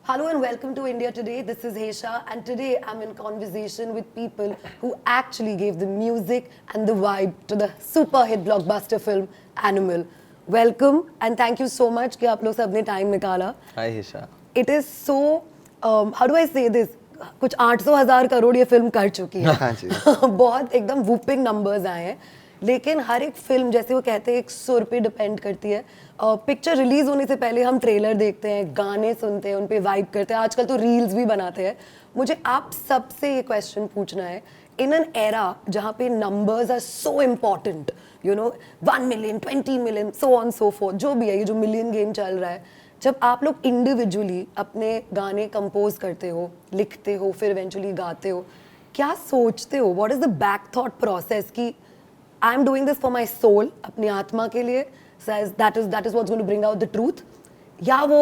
Hello and welcome to India Today. This is Hesha, and today I'm in conversation with people who actually gave the music and the vibe to the super hit blockbuster film Animal. Welcome and thank you so much कि आप लोग सबने time निकाला. Hi Hesha. It is so how do I say this? कुछ 800,000 करोड़ ये film कर चुकी है. हाँ जी. बहुत एकदम whooping numbers आए हैं. लेकिन हर एक फिल्म जैसे वो कहते हैं एक सुर पे डिपेंड करती है. पिक्चर रिलीज होने से पहले हम ट्रेलर देखते हैं, गाने सुनते हैं, उन पे वाइब करते हैं. आजकल तो रील्स भी बनाते हैं. मुझे आप सबसे ये क्वेश्चन पूछना है, इन एन एरा जहाँ पे numbers are so important, you know 1 million 20 million so on so forth, जो भी है ये जो मिलियन गेम चल रहा है, जब आप लोग इंडिविजुअली अपने गाने कंपोज करते हो, लिखते हो, फिर इवेंचुअली गाते हो, क्या सोचते हो? What is the back thought process कि I am doing this for my soul, अपनी आत्मा के लिए, says that is what's going to bring out the truth, या वो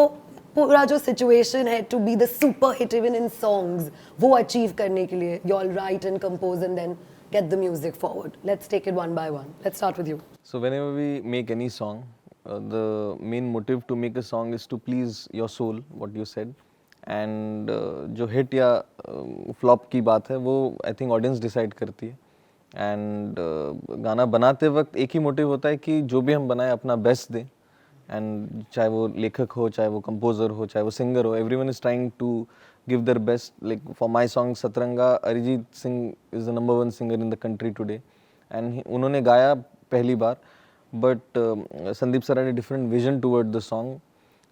पूरा जो सिचुएशन है to be the super hit even in songs वो अचीव करने के लिए you all write and compose and then get the music forward? Let's take it one by one. Let's start with you. So whenever we make any song, the main motive to make a song is to please your soul, what you said. And जो hit या flop की बात है वो I think audience decide करती है. And गाना बनाते वक्त एक ही मोटिव होता है कि जो भी हम बनाए अपना बेस्ट दें. एंड चाहे वो लेखक हो, चाहे वो कंपोजर हो, चाहे वो सिंगर हो, everyone is trying to give their best. Like for my song Satranga, Arijit Singh is the number 1 singer in the country today. And उन्होंने गाया पहली बार, बट संदीप सर ने different vision toward the song.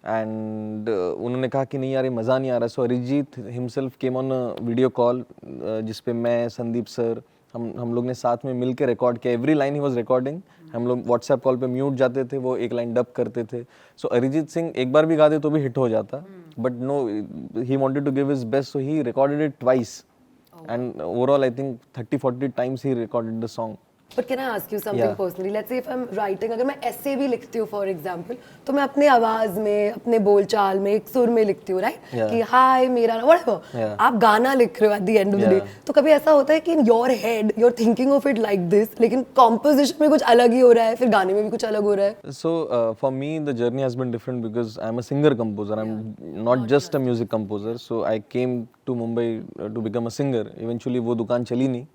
And उन्होंने कहा कि नहीं यार ये मज़ा नहीं आ रहा. So Arijit himself came on a video call जिसपे मैं, संदीप सर, हम लोग ने साथ में मिल के रिकॉर्ड किया. Every line he was recording. हम लोग व्हाट्सएप कॉल पे म्यूट जाते थे, वो एक लाइन डब करते थे. सो अरिजीत सिंह एक बार भी गा दे तो भी हिट हो जाता, but no, he wanted to give his best, so he recorded it twice. And overall I think 30-40 times he recorded the song. But can I ask you something personally? Let's say if I'm writing, अगर मैं ऐसे भी लिखती हूँ for example, तो मैं अपने आवाज में, अपने बोलचाल में, एक सुर में लिखती हूँ, राइट? कि हाय मेरा व्हाटएवर. आप गाना लिख रहे हो at the end of the day, तो कभी ऐसा होता है कि in your head you are thinking of it like this, लेकिन कॉम्पोजिशन में कुछ अलग ही हो रहा है, फिर गाने में भी कुछ अलग हो रहा है? So for me the journey has been different because I'm a singer composer. I'm not just a music composer. So I came to Mumbai to become a singer. Eventually वो दुकान चली नहीं.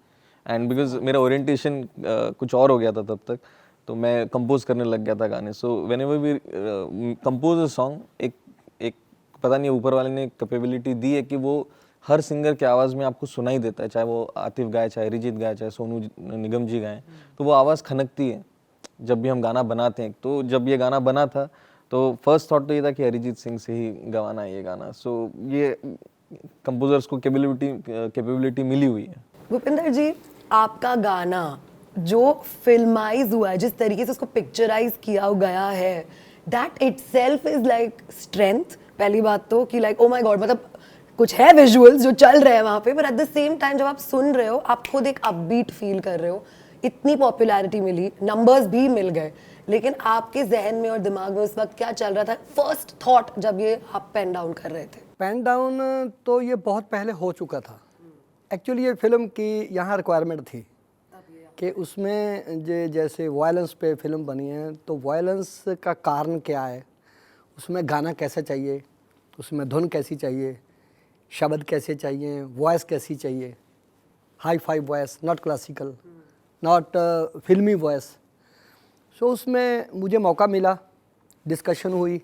एंड बिकॉज मेरा orientation कुछ और हो गया था तब तक, तो मैं कंपोज करने लग गया था गाने. So whenever we compose a song, एक पता नहीं ऊपर वाले ने कैपेबिलिटी दी है कि वो हर सिंगर के आवाज़ में आपको सुनाई देता है. चाहे वो आतिफ गाए, चाहे अरिजीत गाए, चाहे सोनू निगम जी गाएं, तो वो आवाज़ खनकती है जब भी हम गाना बनाते हैं. तो जब ये गाना बना था तो फर्स्ट थॉट तो ये था कि अरिजीत सिंह से ही गवाना है ये गाना. सो ये कंपोजर्स को कैपेबिलिटी मिली हुई है. भूपिंदर जी, आपका गाना जो फिल्माइज हुआ है, जिस तरीके से उसको पिक्चराइज किया गया है, that itself is like strength. पहली बात तो कि लाइक ओ माय गॉड, मतलब कुछ है विजुअल्स जो चल रहे हैं वहाँ पे, पर एट द सेम टाइम जब आप सुन रहे हो आप खुद एक अपबीट फील कर रहे हो. इतनी पॉपुलैरिटी मिली, नंबर्स भी मिल गए, लेकिन आपके जहन में और दिमाग में उस वक्त क्या चल रहा था? फर्स्ट थॉट जब ये आप पेन डाउन कर रहे थे. पेन डाउन तो ये बहुत पहले हो चुका था. एक्चुअली ये फिल्म की यहाँ रिक्वायरमेंट थी कि उसमें जैसे वायलेंस पे फिल्म बनी है, तो वायलेंस का कारण क्या है, उसमें गाना कैसा चाहिए, उसमें धुन कैसी चाहिए, शब्द कैसे चाहिए, वॉइस कैसी चाहिए, hi fi voice, not classical, not फिल्मी वॉइस. सो उसमें मुझे मौका मिला, डिस्कशन हुई.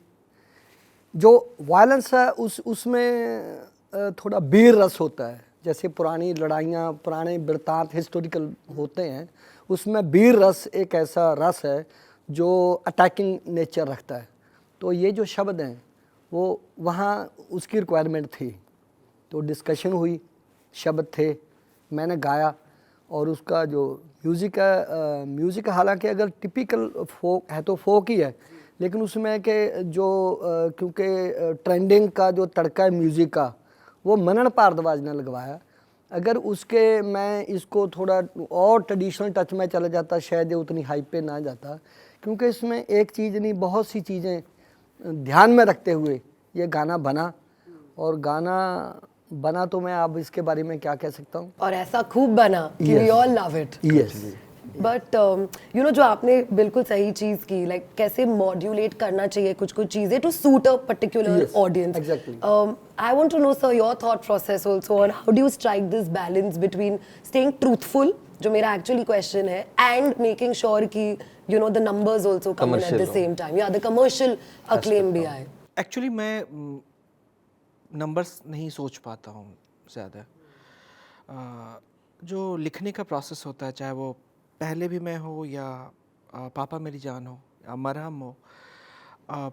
जो वायलेंस है उसमें थोड़ा वीर रस होता है. जैसे पुरानी लड़ाइयाँ, पुराने वृत्तांत हिस्टोरिकल होते हैं, उसमें वीर रस एक ऐसा रस है जो अटैकिंग नेचर रखता है. तो ये जो शब्द हैं वो वहाँ उसकी रिक्वायरमेंट थी. तो डिस्कशन हुई, शब्द थे, मैंने गाया. और उसका जो म्यूज़िक है, म्यूज़िक हालांकि अगर टिपिकल फोक है तो फोक ही है, लेकिन उसमें के जो क्योंकि ट्रेंडिंग का जो तड़का है म्यूज़िक का, वो मनन भारद्वाज ने लगवाया. अगर उसके मैं इसको थोड़ा और ट्रेडिशनल टच में चला जाता, शायद ये उतनी हाइप पे ना जाता, क्योंकि इसमें एक चीज़ नहीं बहुत सी चीज़ें ध्यान में रखते हुए ये गाना बना. और गाना बना तो मैं अब इसके बारे में क्या कह सकता हूँ, और ऐसा खूब बना कि we all love it. Yes. But you know जो आपने बिल्कुल सही चीज़ की, लाइक कैसे मॉड्यूलेट करना चाहिए कुछ कुछ चीज़ें to suit a particular Yes, audience. exactly. I want to know, sir, your thought process also on how do you strike this balance between staying truthful, जो मेरा actually question है, and making sure कि you know the numbers also come in at Commercial the हो. same time. Yeah, the commercial acclaim भी आए. Actually मैं numbers नहीं सोच पाता हूँ ज़्यादा। जो लिखने का प्रोसेस होता है, चाहे वो पहले भी मैं हो या पापा मेरी जान हो या मरहम हो, अ,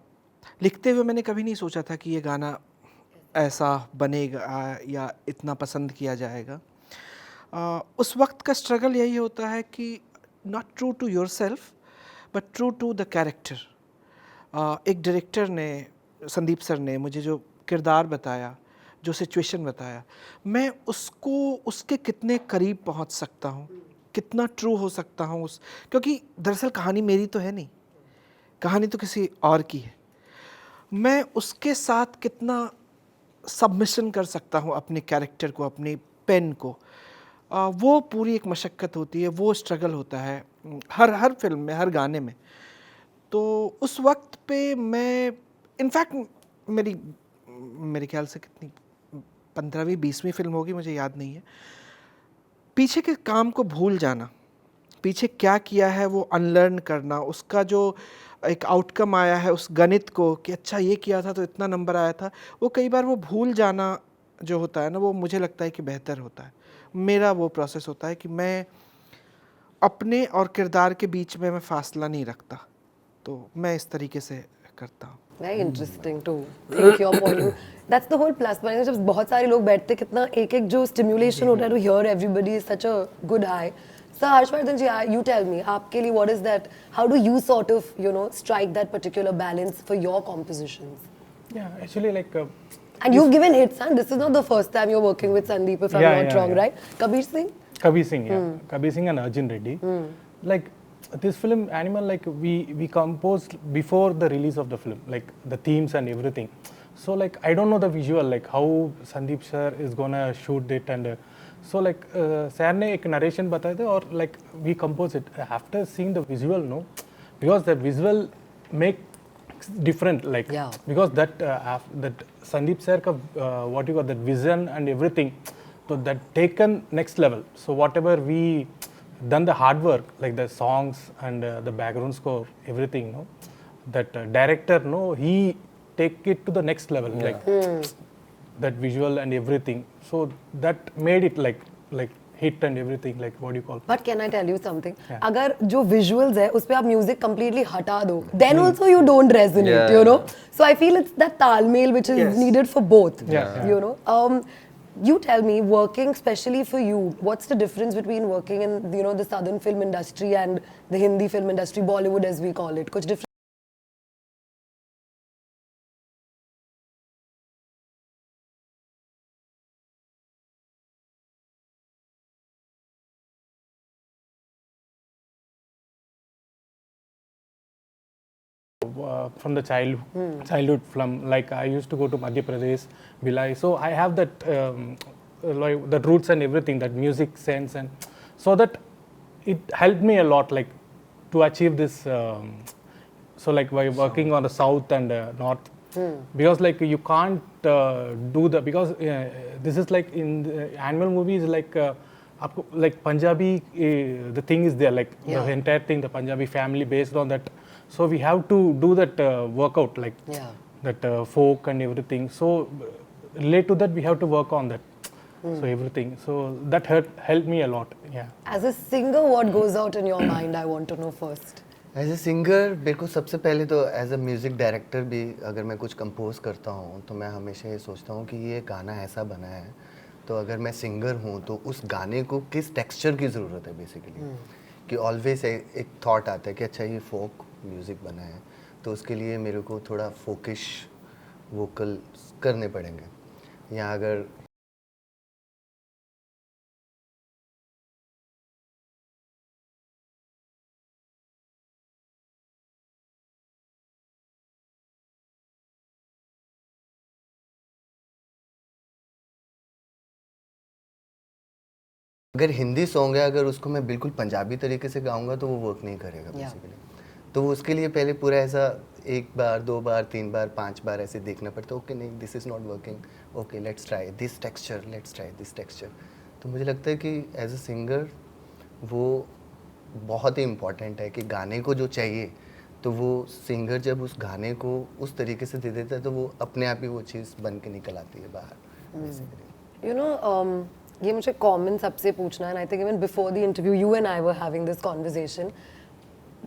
लिखते हुए मैंने कभी नहीं सोचा था कि ये गाना ऐसा बनेगा या इतना पसंद किया जाएगा। उस वक्त का स्ट्रगल यही होता है कि not true to yourself but true to the character. एक डायरेक्टर ने, संदीप सर ने मुझे जो किरदार बताया, जो सिचुएशन बताया, मैं उसको उसके कितने करीब पहुंच सकता हूं, कितना ट्रू हो सकता हूं उस, क्योंकि दरअसल कहानी मेरी तो है नहीं, कहानी तो किसी और की है। मैं उसके साथ कितना सबमिशन कर सकता हूं अपने कैरेक्टर को, अपने पेन को, वो पूरी एक मशक्क़त होती है, वो स्ट्रगल होता है हर हर फिल्म में, हर गाने में। तो उस वक्त पे मैं, इनफैक्ट मेरी मेरे ख्याल से कितनी 15वीं 20वीं फिल्म होगी, मुझे याद नहीं है, पीछे के काम को भूल जाना, पीछे क्या किया है वो अनलर्न करना, उसका जो एक आउटकम आया है उस गणित को कि अच्छा ये किया था तो इतना नंबर आया था, वो कई बार वो भूल जाना जो होता है ना, वो मुझे लगता है कि बेहतर होता है। मेरा वो प्रोसेस होता है कि मैं अपने और किरदार के बीच में मैं फासला नहीं रखता, तो मैं इस तरीके से करता हूँ। Very interesting to take your point of view. That's the whole plus point. जब बहुत सारे लोग बैठते हैं, कितना एक एक जो stimulation होता है to hear everybody is such a good high. So Harshvardhan ji, you tell me, आपके लिए what is that? How do you sort of strike that particular balance for your compositions? Yeah, actually, like. And you've given hits, huh? This is not the first time you're working with Sandeep, if I'm not wrong, right? Kabir Singh? Kabir Singh, yeah. Kabir Singh and Arjun Reddy. Like this film, Animal, like we composed before the release of the film, like the themes and everything. So like I don't know the visual, like how Sandeep sir is gonna shoot it, and so like sir ने एक narration बताया था और like we composed it after seeing the visual, no, because the visual make different, like because that that Sandeep sir ka what you call that vision and everything, so that taken next level. So whatever we done the hard work, like the songs and the background score, everything, no, that director, no, he take it to the next level, like that visual and everything. So that made it like hit and everything, like what do you call. But can I tell you something? अगर जो visuals है उस पे आप music completely हटा दो, then also you don't resonate, you know. So I feel it's that तालमेल which is needed for both, you know. You tell me, working especially for you, what's the difference between working in the southern film industry and the Hindi film industry, Bollywood as we call it? कुछ difference? From the childhood from, like I used to go to Madhya Pradesh, Bhilai, so I have that like the roots and everything, that music sense, and so that it helped me a lot, like to achieve this. So like by working on the south and north, because like you can't do the, because this is like in the animal movies, like आपको like Punjabi, the thing is there, like the entire thing, the Punjabi family based on that. So we have to do that workout, like that folk and everything. So relate to that, we have to work on that. So everything. So that helped me a lot. Yeah. As a singer, what goes out in your mind? I want to know first. As a singer मेरे को सबसे पहले तो as a music director भी अगर मैं कुछ compose करता हूँ तो मैं हमेशा ये सोचता हूँ कि ये गाना ऐसा बना है, तो अगर मैं सिंगर हूँ तो उस गाने को किस टेक्सचर की ज़रूरत है बेसिकली, कि ऑलवेज एक थॉट आता है कि अच्छा ये फोक म्यूज़िक बना है तो उसके लिए मेरे को थोड़ा फोकिश वोकल करने पड़ेंगे, या अगर अगर हिंदी सॉन्ग है, अगर उसको मैं बिल्कुल पंजाबी तरीके से गाऊंगा तो वो वर्क नहीं करेगा बेसिकली। तो वो उसके लिए पहले पूरा ऐसा 1 बार 2 बार 3 बार 5 बार ऐसे देखना पड़ता है। ओके नहीं, this is not working, okay let's try this texture, let's try this texture. तो मुझे लगता है कि एज अ सिंगर वो बहुत ही इम्पॉर्टेंट है कि गाने को जो चाहिए तो वो सिंगर जब उस गाने को उस तरीके से दे देता है तो वो अपने आप ही वो चीज़ बन के निकल आती है बाहर बेसिकली। यू नो ये मुझे कॉमन सबसे पूछना है, and I think even before the interview you and I were having this conversation,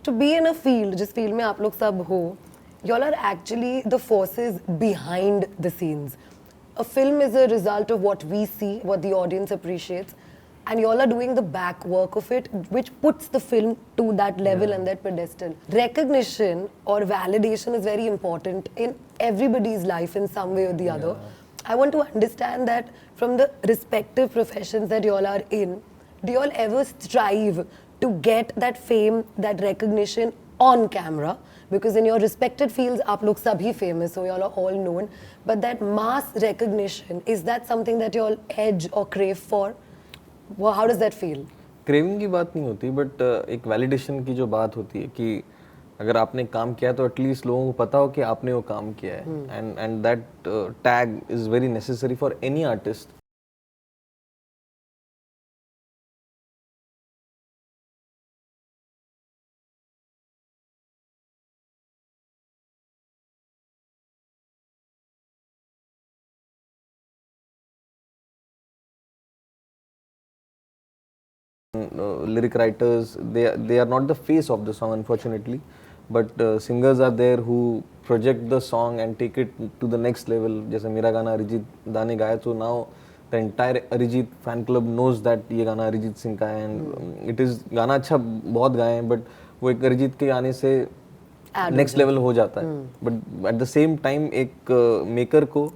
to be in a field जिस फील्ड में आप लोग सब हो, you all are actually the forces behind the scenes. A film is a result of what we see, what the audience appreciates, and you all are doing the back work of it, which puts the film to that level and that pedestal. Recognition or validation is very important in everybody's life in some way or the other. I want to understand that from the respective professions that you all are in, do you all ever strive to get that fame, that recognition on camera? Because in your respected fields, aap log sabhi famous ho, you all are all known. But that mass recognition, is that something that you all edge or crave for? Well, how does that feel? Craving की बात नहीं होती, but एक validation की जो बात होती है कि अगर आपने काम किया तो एटलीस्ट लोगों को पता हो कि आपने वो काम किया है, and that tag is very necessary for any artist. Lyric writers, they are not the face of the song unfortunately, but singers are there who project the song and take it to the next level. जैसे मेरा गाना अरिजीत दा ने गाया, तो now the entire Arijit fan club knows that ये गाना अरिजीत सिंह का है, and it is गाना अच्छा बहुत गाए हैं, but वो एक अरिजीत के गाने से नेक्स्ट लेवल हो जाता है. But at the same time एक मेकर को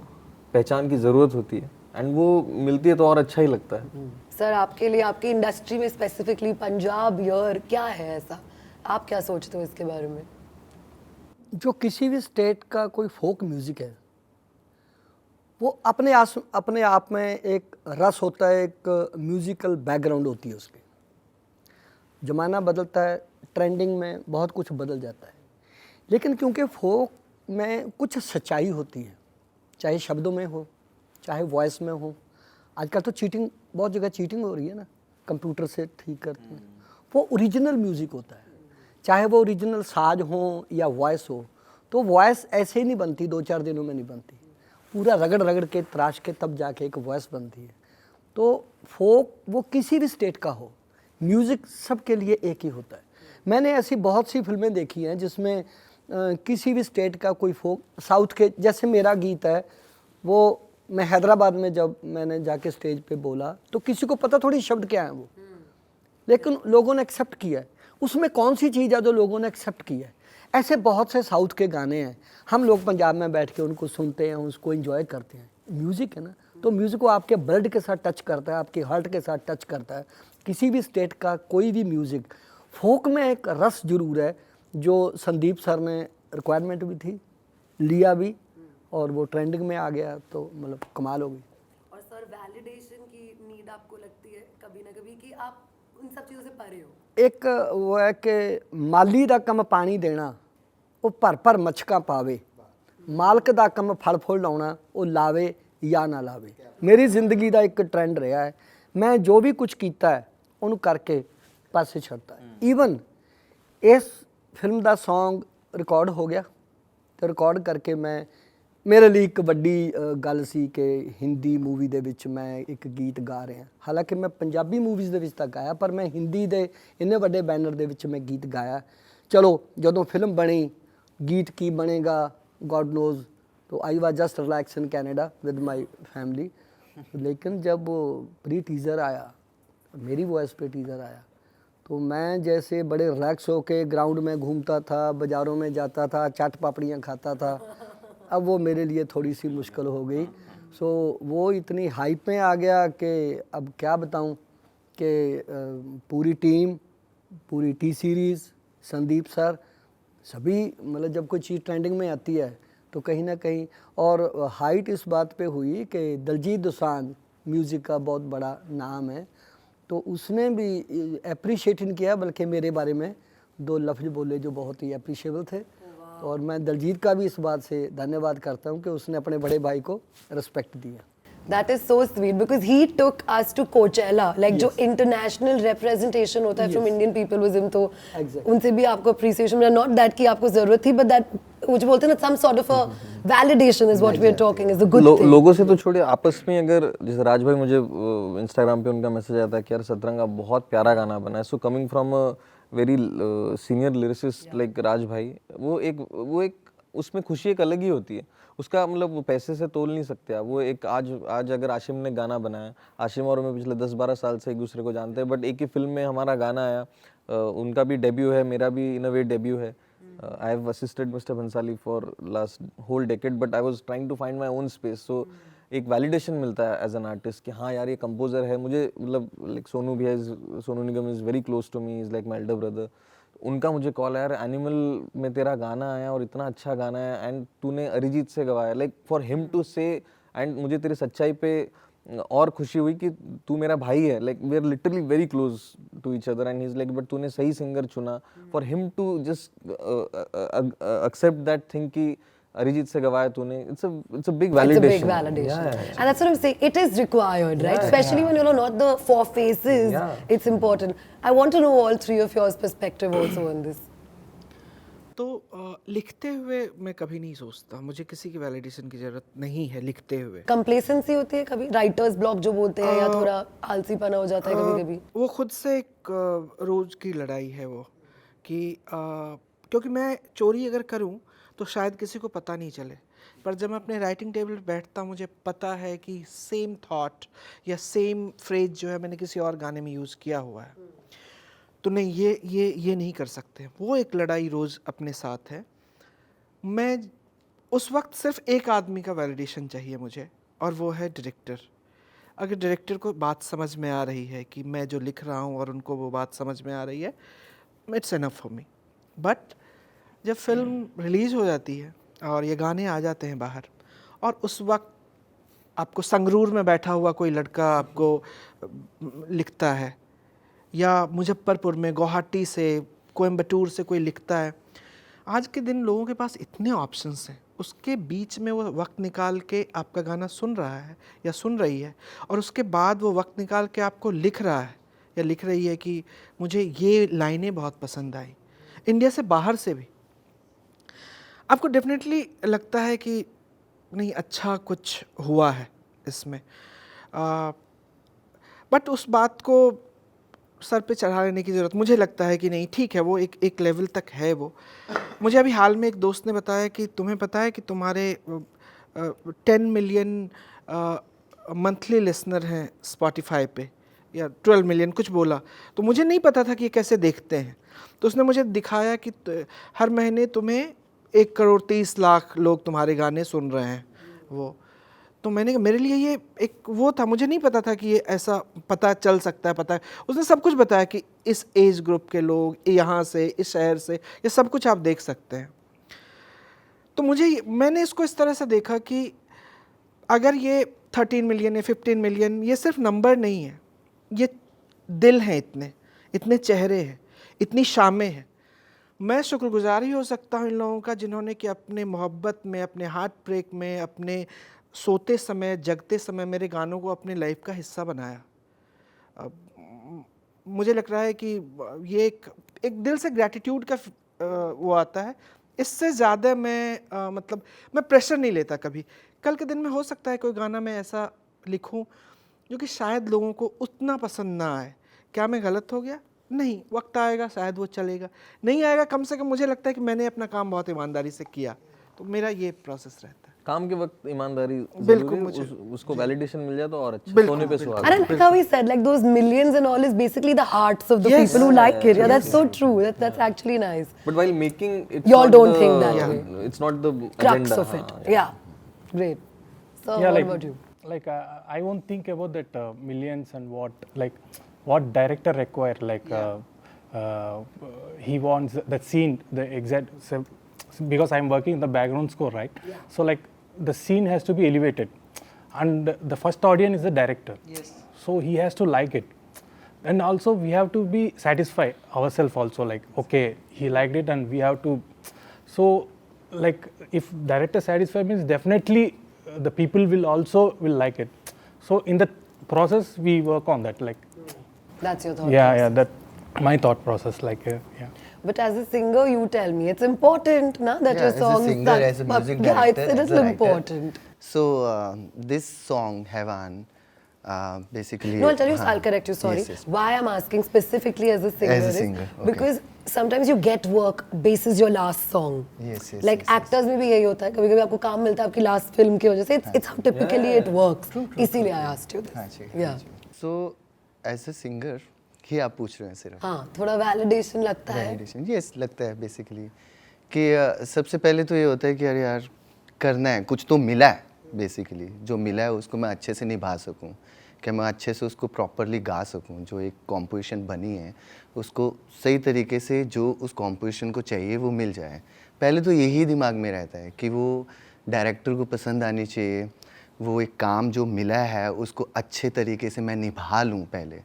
पहचान की ज़रूरत होती है, एंड वो मिलती है तो और अच्छा ही लगता है. सर, आपके लिए आपकी इंडस्ट्री में स्पेसिफिकली पंजाब ईयर क्या है ऐसा, आप क्या सोचते हो इसके बारे में? जो किसी भी स्टेट का कोई फोक म्यूज़िक है वो अपने आप में एक रस होता है, एक म्यूज़िकल बैकग्राउंड होती है उसकी. ज़माना बदलता है, ट्रेंडिंग में बहुत कुछ बदल जाता है, लेकिन क्योंकि फोक में कुछ सच्चाई होती है, चाहे शब्दों में हो चाहे वॉइस में हो. आजकल तो चीटिंग, बहुत जगह चीटिंग हो रही है ना, कंप्यूटर से ठीक करते हैं. वो ओरिजिनल म्यूज़िक होता है, चाहे वो ओरिजिनल साज हो या वॉइस हो. तो वॉइस ऐसे ही नहीं बनती, 2-4 दिनों में नहीं बनती, पूरा रगड़ रगड़ के तराश के तब जाके एक वॉइस बनती है. तो फोक वो किसी भी स्टेट का हो, म्यूज़िक सबके लिए एक ही होता है. मैंने ऐसी बहुत सी फिल्में देखी हैं जिसमें किसी भी स्टेट का कोई फोक, साउथ के, जैसे मेरा गीत है वो, मैं हैदराबाद में जब मैंने जाके स्टेज पे बोला तो किसी को पता थोड़ी शब्द क्या है वो, लेकिन लोगों ने एक्सेप्ट किया है. उसमें कौन सी चीज़ है जो लोगों ने एक्सेप्ट किया है? ऐसे बहुत से साउथ के गाने हैं, हम लोग पंजाब में बैठ के उनको सुनते हैं, उसको एंजॉय करते हैं. म्यूज़िक है ना, तो म्यूज़िक को आपके ब्लड के साथ टच करता है, आपके हार्ट के साथ टच करता है. किसी भी स्टेट का कोई भी म्यूज़िक, फोक में एक रस जरूर है जो संदीप सर ने रिक्वायरमेंट भी थी, लिया भी, और वो ट्रेंडिंग में आ गया, तो मतलब कमाल हो गई. और सर, वैलिडेशन की नीड आपको लगती है कभी ना कभी कि आप उन सब चीज़ों से परे हो? एक वो है कि माली दा कम पानी देना, वो भर भर मचका पावे, मालक दा कम फल फुल लाउना, वो लावे या ना लावे. मेरी जिंदगी का एक ट्रेंड रहा है, मैं जो भी कुछ किया है उन्होंने करके पासे छड़ता है. ईवन इस फिल्म का सॉन्ग रिकॉर्ड हो गया, तो रिकॉर्ड करके मैं, मेरे लिए एक वड्डी गल सी कि हिंदी मूवी दे विच मैं एक गीत गा रहा. हालांकि मैं पंजाबी मूवीज़ दे विच तां गाया, पर मैं हिंदी दे इन्ने वड्डे बैनर दे विच मैं गीत गाया. चलो जदों फिल्म बनी, गीत की बनेगा गॉड नोज, तो I was just relax in Canada with my family. लेकिन जब वो प्री टीज़र आया, मेरी वॉइस पे टीज़र आया, तो मैं जैसे बड़े रिलैक्स होके ग्राउंड में घूमता था, बाज़ारों में जाता था, चाट पापड़ियाँ खाता था. अब वो मेरे लिए थोड़ी सी मुश्किल हो गई. सो वो इतनी हाइप में आ गया कि अब क्या बताऊं कि पूरी टीम, पूरी टी सीरीज़, संदीप सर, सभी, मतलब जब कोई चीज़ ट्रेंडिंग में आती है तो कहीं ना कहीं, और हाइट इस बात पे हुई कि दलजीत दोसांझ म्यूज़िक का बहुत बड़ा नाम है, तो उसने भी अप्रिशिएट नहीं किया, बल्कि मेरे बारे में 2 लफ्ज़ बोले जो बहुत ही अप्रिशिएबल थे। और मैं दलजीत का भी इस बात से धन्यवाद करता हूँ कि उसने अपने बड़े भाई को रिस्पेक्ट दिया। That is so sweet because he took us to Coachella, like जो international representation होता है from Indian people with him, तो Exactly. उनसे भी आपको appreciation मिला, not that कि आपको ज़रूरत थी, but that वो जो बोलते हैं ना, some sort of a validation is what we are talking, is a good thing. लोगों से तो छोड़िए, आपस में अगर जैसे राज भाई, मुझे इंस्टाग्राम पे उनका मैसेज आता है कि यार सतरंगा बहुत प्यारा गाना बना है, so coming from a very senior lyricist like Raj भाई, वो एक उसमें खुशी एक अलग ही होती है, उसका मतलब वो पैसे से तोल नहीं सकते आप। वो एक आज अगर आशिम ने गाना बनाया, आशिम और मैं पिछले 10-12 साल से एक दूसरे को जानते हैं, बट एक ही फिल्म में हमारा गाना आया, उनका भी डेब्यू है, मेरा भी इन अ वे डेब्यू है। I have assisted Mr. Bhansali for last whole decade, but I was trying to find my own space. So एक वैलिडेशन मिलता है एज एन आर्टिस्ट कि हाँ यार ये कंपोजर है, मुझे मतलब लाइक सोनू भैया, Sonu Nigam is very close to me, is like my elder brother. उनका मुझे कॉल आया, यार एनिमल में तेरा गाना आया और इतना अच्छा गाना है एंड तूने अरिजीत से गवाया, लाइक फॉर हिम टू से, एंड मुझे तेरी सच्चाई पे और खुशी हुई कि तू मेरा भाई है, like we are literally very close to each other, and he is like but तूने सही सिंगर चुना, for him to just accept that thing कि अरिजीत से गवाया तूने, it's a big validation. It's a big validation. And that's what I'm saying. It is required, right? Especially when you're not the 4 faces. It's important. I want to know all 3 of yours perspective also on this. तो लिखते हुए मैं कभी नहीं सोचता, मुझे किसी की वैलिडेशन की ज़रूरत नहीं है लिखते हुए। Complacency होती है कभी, राइटर्स ब्लॉक जो बोलते हैं, या थोड़ा आलसीपना हो जाता है कभी-कभी? वो खुद से एक रोज़ की लड़ाई है वो, कि क्योंकि मैं चोरी अगर करूं तो शायद किसी को पता नहीं चले, पर जब मैं अपने राइटिंग टेबल पर बैठता हूं, मुझे पता है कि सेम थॉट या सेम फ्रेज जो है मैंने किसी और गाने में यूज़ किया हुआ है, तो नहीं, ये नहीं कर सकते। वो एक लड़ाई रोज़ अपने साथ है। मैं उस वक्त सिर्फ एक आदमी का वैलिडेशन चाहिए मुझे, और वो है डायरेक्टर। अगर डायरेक्टर को बात समझ में आ रही है कि मैं जो लिख रहा हूँ और उनको वो बात समझ में आ रही है, it's enough for me. But जब फिल्म रिलीज़ हो जाती है और ये गाने आ जाते हैं बाहर, और उस वक्त आपको संगरूर में बैठा हुआ कोई लड़का आपको लिखता है, या मुजफ्फरपुर में, गुवाहाटी से, कोयम्बटूर से कोई लिखता है, आज के दिन लोगों के पास इतने ऑप्शंस हैं, उसके बीच में वो वक्त निकाल के आपका गाना सुन रहा है या सुन रही है, और उसके बाद वो वक्त निकाल के आपको लिख रहा है या लिख रही है कि मुझे ये लाइनें बहुत पसंद आई, इंडिया से बाहर से भी, आपको डेफिनेटली लगता है कि नहीं, अच्छा कुछ हुआ है इसमें। बट उस बात को सर पे चढ़ा लेने की ज़रूरत, मुझे लगता है कि नहीं, ठीक है, वो एक लेवल तक है वो। मुझे अभी हाल में एक दोस्त ने बताया कि तुम्हें पता है कि तुम्हारे 10 मिलियन मंथली लिसनर हैं स्पॉटिफाई पे, या 12 मिलियन कुछ बोला, तो मुझे नहीं पता था कि ये कैसे देखते हैं। तो उसने मुझे दिखाया कि हर महीने तुम्हें 1,30,00,000 लोग तुम्हारे गाने सुन रहे हैं वो। तो मैंने कहा, मेरे लिए ये एक वो था, मुझे नहीं पता था कि ये ऐसा पता चल सकता है, पता है। उसने सब कुछ बताया कि इस एज ग्रुप के लोग यहाँ से, इस शहर से, ये सब कुछ आप देख सकते हैं। तो मैंने इसको इस तरह से देखा कि अगर ये 13 मिलियन या 15 मिलियन, ये सिर्फ नंबर नहीं है, ये दिल हैं, इतने चेहरे हैं, इतनी शामें हैं। मैं शुक्रगुजार ही हो सकता हूँ इन लोगों का जिन्होंने कि अपने मोहब्बत में, अपने हार्ट ब्रेक में, अपने सोते समय, जगते समय मेरे गानों को अपने लाइफ का हिस्सा बनाया। मुझे लग रहा है कि ये एक दिल से ग्रैटिट्यूड का वो आता है। इससे ज़्यादा मैं प्रेशर नहीं लेता कभी। कल के दिन में हो सकता है कोई गाना मैं ऐसा लिखूं जो कि शायद लोगों को उतना पसंद ना आए। क्या मैं गलत हो गया? नहीं, वक्त आएगा, शायद वो चलेगा, नहीं आएगा, कम से कम मुझे लगता है कि मैंने अपना काम बहुत ईमानदारी से किया। तो मेरा ये प्रोसेस रहता है। काम के वक्त ईमानदारी बिल्कुल, उसको वैलिडेशन मिल जाए तो और अच्छा, सोने पे सुहागा। And like how he said, like those millions and all is basically the hearts of the people who like it. Yeah, that's so true. That's actually nice. But while making it, Y'all don't think that way. It's not the Crux agenda. of it. Yeah. Great. So Yeah, what like, about you? Like I won't think about that millions and what director require. Like he wants that scene, the exact, because I'm working in the background score, right? Yeah. So like the scene has to be elevated, and the first audience is the director. Yes. So he has to like it. and also we have to be satisfied ourselves also, like okay, he liked it and we have to, so like if director satisfied means definitely the people will like it. So in the process we work on that, like That's your thought. yeah, that my thought process, like yeah. But as a singer, you tell me, it's important, na, that Yeah, your as a songs. singer, as a music director, it as is a writer. important. So this song Hewan, basically. No, I'll tell you, हाँ, I'll correct you, sorry. yes, yes. Why I'm asking specifically as a singer As a is singer, okay. because sometimes you get work basis your last song. Yes, yes, Like yes, yes. actors में भी यही होता है, कभी-कभी आपको काम मिलता है आपकी last film की वजह से. It's how typically it works. इसीलिए I asked you this. हाँ जी, Yeah. So as a singer, ही आप पूछ रहे हैं सिर्फ. हाँ, थोड़ा validation लगता है. वैलिडेशन, यस, लगता है बेसिकली कि सबसे पहले तो ये होता है कि अरे यार करना है, कुछ तो मिला है बेसिकली, जो मिला है उसको मैं अच्छे से निभा सकूं, कि मैं अच्छे से उसको प्रॉपरली गा सकूं, जो एक कॉम्पोजिशन बनी है उसको सही तरीके से जो उस कॉम्पोजिशन को चाहिए वो मिल जाए. पहले तो यही दिमाग में रहता है कि वो डायरेक्टर को पसंद आनी चाहिए, वो एक काम जो मिला है उसको अच्छे तरीके से मैं निभा लूँ पहले.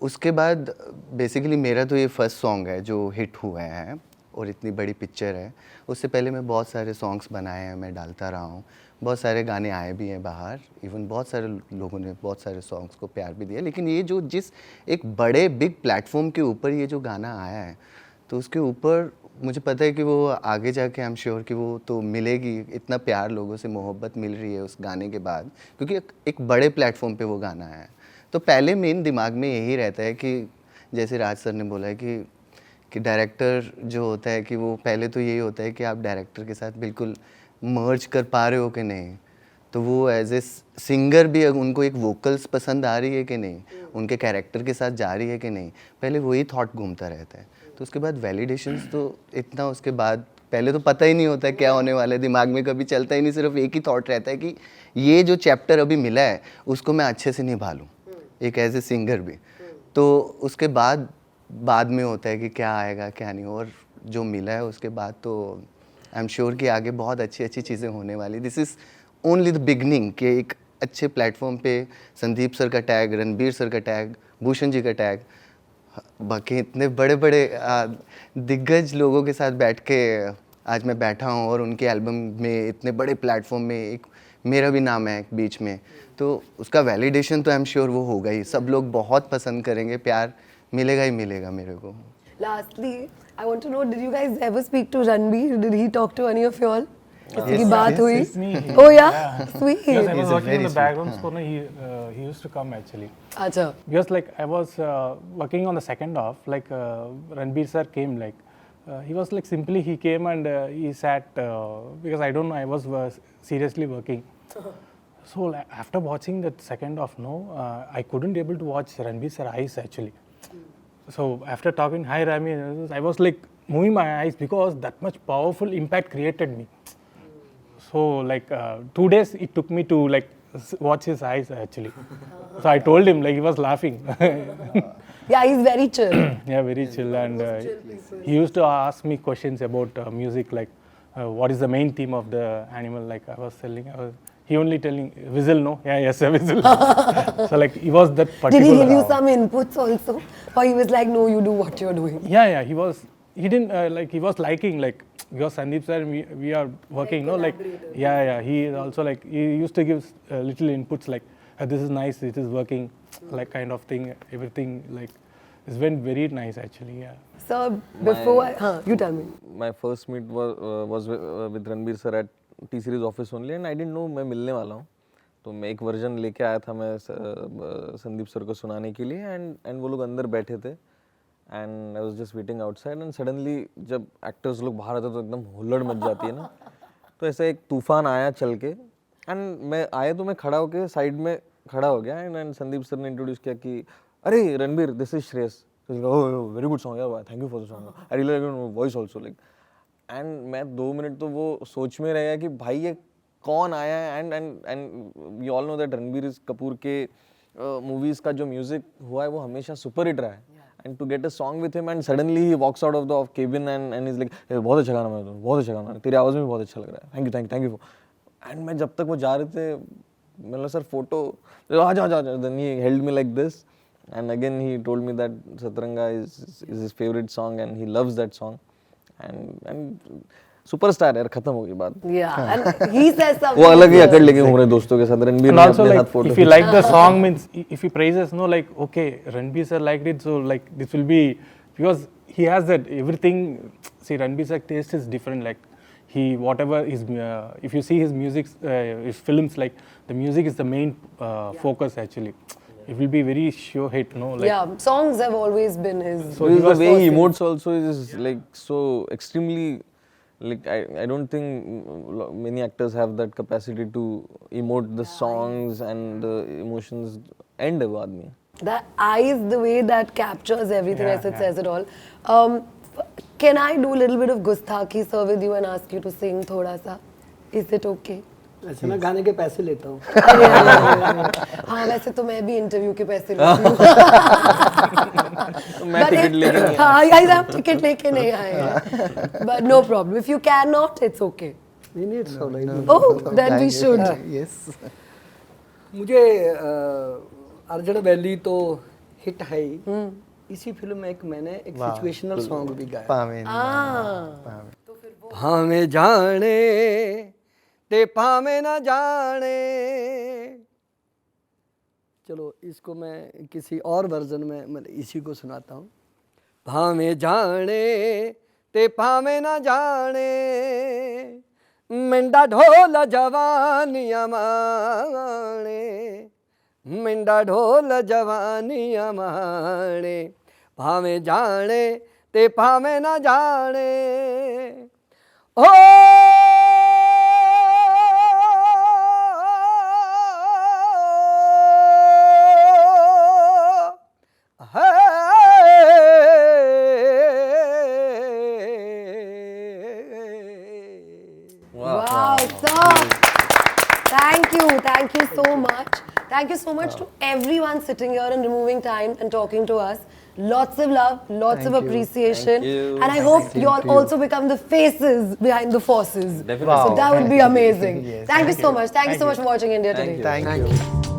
उसके बाद बेसिकली मेरा तो ये फर्स्ट सॉन्ग है जो हिट हुआ है और इतनी बड़ी पिक्चर है. उससे पहले मैं बहुत सारे सॉन्ग्स बनाए हैं, मैं डालता रहा हूँ, बहुत सारे गाने आए भी हैं बाहर, इवन बहुत सारे लोगों ने बहुत सारे सॉन्ग्स को प्यार भी दिया. लेकिन ये जो जिस एक बड़े बिग प्लेटफॉर्म के ऊपर ये जो गाना आया है तो उसके ऊपर मुझे पता है कि वो आगे जाके आई एम श्योर कि वो तो मिलेगी, इतना प्यार लोगों से मोहब्बत मिल रही है उस गाने के बाद, क्योंकि एक बड़े प्लेटफॉर्म पे वो गाना है. तो पहले मेन दिमाग में यही रहता है कि जैसे राज सर ने बोला है कि डायरेक्टर जो होता है कि वो पहले तो यही होता है कि आप डायरेक्टर के साथ बिल्कुल मर्ज कर पा रहे हो कि नहीं, तो वो एज ए सिंगर भी उनको एक वोकल्स पसंद आ रही है कि नहीं, उनके कैरेक्टर के साथ जा रही है कि नहीं, पहले वही थॉट घूमता रहता है. तो उसके बाद वैलिडेशंस तो इतना, उसके बाद पहले तो पता ही नहीं होता है क्या होने वाला है, दिमाग में कभी चलता ही नहीं, सिर्फ एक ही थॉट रहता है कि ये जो चैप्टर अभी मिला है उसको मैं अच्छे से निभा लूँ, एक एज ए सिंगर भी. तो उसके बाद में होता है कि क्या आएगा क्या नहीं, और जो मिला है उसके बाद तो आई एम श्योर कि आगे बहुत अच्छी अच्छी चीज़ें होने वाली. This is only the beginning कि एक अच्छे प्लेटफॉर्म पे संदीप सर का टैग, रणबीर सर का टैग, भूषण जी का टैग, बाकी इतने बड़े बड़े दिग्गज लोगों के साथ बैठ के आज मैं बैठा हूँ और उनके एल्बम में इतने बड़े प्लेटफॉर्म में एक मेरा भी नाम है बीच में, तो उसका वैलिडेशन तो आई एम श्योर वो होगा ही. सब लोग बहुत पसंद करेंगे, प्यार मिलेगा ही मिलेगा मेरे को. Lastly, I want to know, did you guys ever speak to Ranbir? Did he talk to any of you all? उसकी बात हुई? It's me. Oh yeah, sweet. Because I was He's a working in very the sweet, background score, he used to come actually. अच्छा. Because like I was working on the second half, like Ranbir sir came, like he was like simply he came and he sat because I don't know, I was seriously working. So like, after watching that second half, I couldn't able to watch Ranbir sir eyes actually. So after talking, hi Rami, I was like moving my eyes because that much powerful impact created me. So like 2 days it took me to like watch his eyes actually. So I told him, like he was laughing. Yeah, he's very chill. Yeah, very chill, and he used to ask me questions about music, like what is the main theme of the animal. Like I was telling, he only telling whistle, no? Yeah, yes, a whistle. So like he was that particular. Did he give you some inputs also, or he was like, no, you do what you're doing? Yeah, he was. He didn't like. He was liking, like, because Sandeep sir, we are working, no, like, yeah. He is also like, he used to give little inputs like, this is nice, it is working, like kind of thing. Everything like, it's been very nice actually. Yeah. So before, you tell me. My first meet was with Ranbir sir at T Series office only, and I didn't know मैं मिलने वाला हूँ. तो मैं एक version लेके आया था मैं संदीप सर को सुनाने के लिए, एंड वो लोग अंदर बैठे थे, and I was just waiting outside, and suddenly जब एक्टर्स लोग बाहर आते तो एकदम हुल्लड़ मच जाती है ना. तो ऐसा एक तूफान आया चल के, एंड मैं आया तो मैं खड़ा होके साइड में खड़ा हो गया, एंड संदीप सर ने इंट्रोड्यूस किया कि अरे Ranbir, this is Shreyas. Very good song यार, thank you for the song, I really like your voice also, like. And मैं 2 मिनट तो वो सोच में रह गया कि भाई ये कौन आया है. And we all know that Ranbir Kapoor के मूवीज का जो म्यूजिक हुआ है वो हमेशा सुपर हिट रहा है. And to get a song with him, and suddenly he walks out of the cabin and is like, बहुत अच्छा गाना, मैं बहुत अच्छा गाना, तेरी आवाज़ में बहुत अच्छा लग रहा है, थैंक यू. एंड मैं जब तक वो जा रहे थे, मतलब सर फोटो, आ जा, then he held me like this, And again, he told me that Satranga is his favorite song, and he loves that song. And superstar यार, खत्म होगी बात. Yeah, and he says something. वो अलग ही अकड़ लेके घूम रहे दोस्तों के साथ. रणबीर And ने also अपने like साथ photo if you like the song means if he praises, no, like okay, Ranbir sir liked it, so like this will be, because he has that everything. See, Ranbir sir taste is different. Like he whatever is if you see his music, his films, like the music is the main focus actually. It will be very sure hit, no? Like, Yeah, songs have always been his. So the way he emotes also is like so extremely, like I don't think many actors have that capacity to emote the songs and the emotions. End है वो आदमी. The eyes, the way that captures everything, Yeah, as it yeah. says it all. Can I do a little bit of Gusthaki, sir, with you and ask you to sing thoda sa? Is it okay? ऐसे ना गाने के पैसे लेता हूँ. हाँ, वैसे तो मैं भी इंटरव्यू के पैसे लेती हूँ. मैं टिकट लेके नहीं आया. हाँ, guys, आप टिकट लेके नहीं आए हैं. But no problem. If you cannot, it's okay. नहीं नहीं it's all right. Oh, then we should. Yes. मुझे अर्जुन वैली तो हिट है ही. इसी फिल्म में मैंने एक सिचुएशनल सॉन्ग भी गाया. पावे भावे जाने ते भावे ना जाने. चलो इसको मैं किसी और वर्जन में मतलब इसी को सुनाता हूँ. भावे जाने ते भावे ना जाने, मिंडा ढोल जवानियां माणे, मिंडा ढोल जवानियां माणे. भावे जाने ते भावे ना जाने. ओ Wow, sir. Thank you so much. Thank you so much to everyone sitting here and removing time and talking to us. Lots of love, lots of appreciation. Thank you. And I hope you all also become the faces behind the forces. Definitely. So that would be amazing. Yes. Thank you so much. Thank you so much for watching India Today. Thank you.